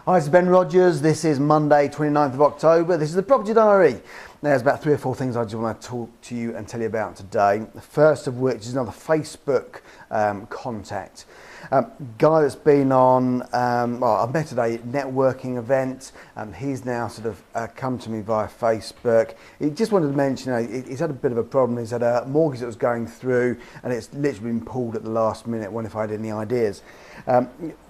Hi, this is Ben Rogers. This is Monday, 29th of October. This is the Property Diary. Now, there's about 3 or 4 things I just want to talk to you and tell you about today. The first of which is another Facebook contact. Guy that's been on, I met at a networking event. He's now sort of come to me via Facebook. He just wanted to mention, he's had a bit of a problem. He's had a mortgage that was going through and it's literally been pulled at the last minute. Wonder if I had any ideas.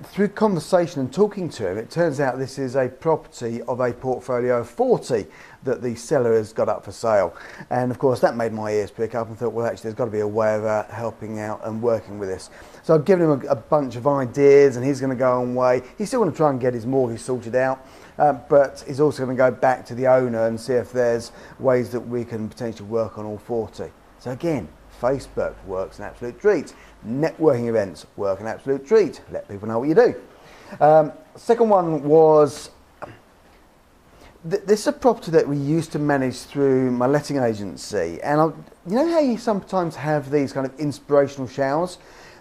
Through conversation and talking to him, it turns out this is a property of a portfolio of 40 that the seller has got up for sale. And of course that made my ears prick up and thought, well, actually there's got to be a way of helping out and working with this. So I've given him a bunch of ideas and he's going to go on way. He's still going to try and get his mortgage sorted out, but he's also going to go back to the owner and see if there's ways that we can potentially work on all 40. So again, Facebook works an absolute treat. Networking events work an absolute treat. Let people know what you do. Second one was, this is a property that we used to manage through my letting agency. And you know how you sometimes have these kind of inspirational showers?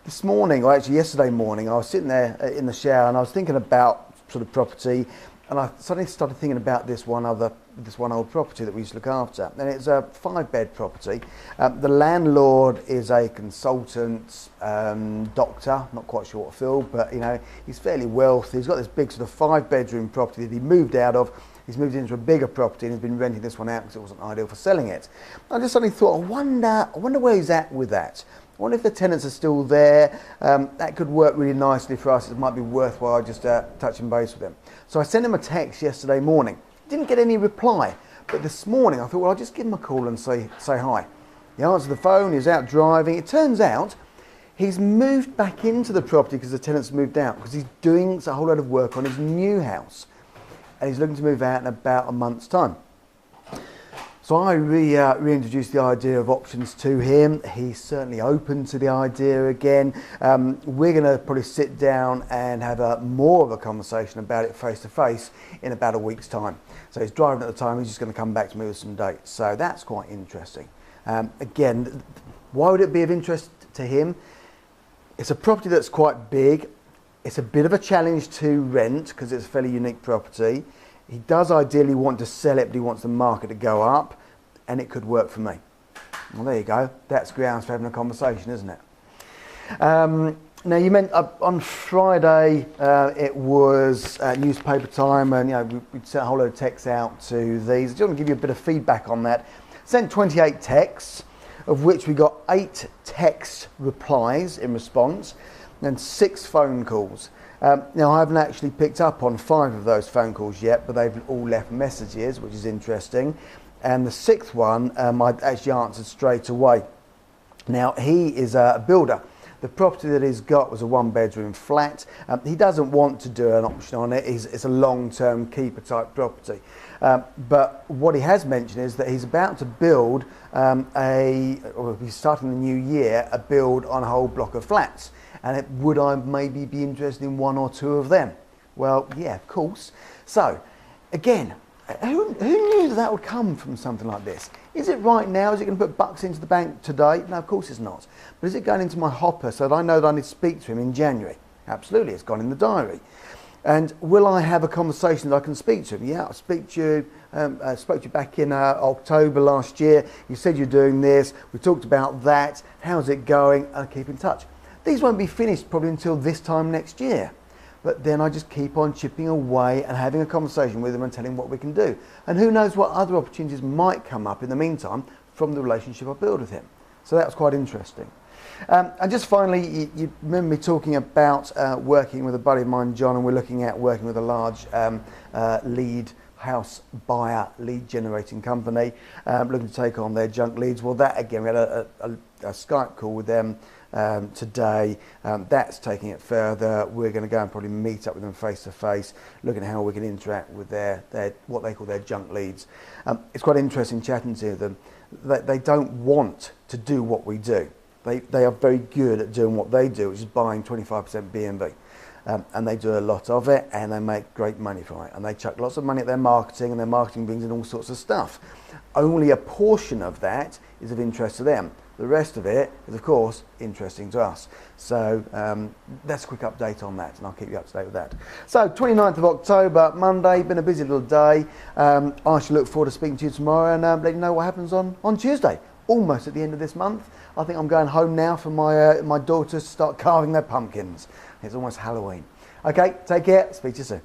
This morning, or actually yesterday morning, I was sitting there in the shower and I was thinking about sort of property, and I suddenly started thinking about this one old property that we used to look after. And it's a 5-bed property. The landlord is a consultant, doctor, not quite sure what field, but you know, he's fairly wealthy. He's got this big sort of 5-bedroom property that he moved out of. He's moved into a bigger property and he's been renting this one out because it wasn't ideal for selling it. I just suddenly thought, I wonder where he's at with that. I wonder if the tenants are still there. That could work really nicely for us. It might be worthwhile just touching base with him. So I sent him a text yesterday morning. Didn't get any reply, but this morning I thought, well, I'll just give him a call and say hi. He answered the phone, he's out driving. It turns out he's moved back into the property because the tenants moved out, because he's doing a whole lot of work on his new house. And he's looking to move out in about a month's time. So I reintroduced the idea of options to him. He's certainly open to the idea again. We're going to probably sit down and have more of a conversation about it face to face in about a week's time. So he's driving at the time, he's just going to come back to me with some dates. So that's quite interesting. Again, why would it be of interest to him? It's a property that's quite big. It's a bit of a challenge to rent because it's a fairly unique property. He does ideally want to sell it, but he wants the market to go up, and it could work for me. Well, there you go. That's grounds for having a conversation, isn't it? Now, you meant on Friday it was newspaper time, and you know we sent a whole load of texts out to these. I just want to give you a bit of feedback on that. Sent 28 texts, of which we got 8 text replies in response, and 6 phone calls. Now, I haven't actually picked up on 5 of those phone calls yet, but they've all left messages, which is interesting. And the 6th one, I actually answered straight away. Now, he is a builder. The property that he's got was a 1-bedroom flat. He doesn't want to do an option on it. It's a long-term keeper type property. But what he has mentioned is that he's about to build or he's starting the new year, a build on a whole block of flats. And would I maybe be interested in 1 or 2 of them? Well, yeah, of course. So, again, who knew that would come from something like this? Is it right now? Is it going to put bucks into the bank today? No, of course it's not. But is it going into my hopper so that I know that I need to speak to him in January? Absolutely, it's gone in the diary. And will I have a conversation that I can speak to him? Yeah, I spoke to you back in October last year. You said you're doing this. We talked about that. How's it going? I'll keep in touch. These won't be finished probably until this time next year. But then I just keep on chipping away and having a conversation with him and telling him what we can do. And who knows what other opportunities might come up in the meantime from the relationship I build with him. So that was quite interesting. And just finally, you remember me talking about working with a buddy of mine, John, and we're looking at working with a large lead house buyer, lead generating company, looking to take on their junk leads. Well, that again, we had a Skype call with them today. That's taking it further. We're going to go and probably meet up with them face to face, looking at how we can interact with their what they call their junk leads. It's quite interesting chatting to them. They don't want to do what we do. They are very good at doing what they do, which is buying 25% B&B. And they do a lot of it and they make great money from it, and they chuck lots of money at their marketing, and their marketing brings in all sorts of stuff. Only a portion of that is of interest to them. The rest of it is, of course, interesting to us. So that's a quick update on that, and I'll keep you up to date with that. So 29th of October, Monday, been a busy little day. I shall look forward to speaking to you tomorrow and let you know what happens on Tuesday. Almost at the end of this month. I think I'm going home now for my daughters to start carving their pumpkins. It's almost Halloween. Okay, take care. Speak to you soon.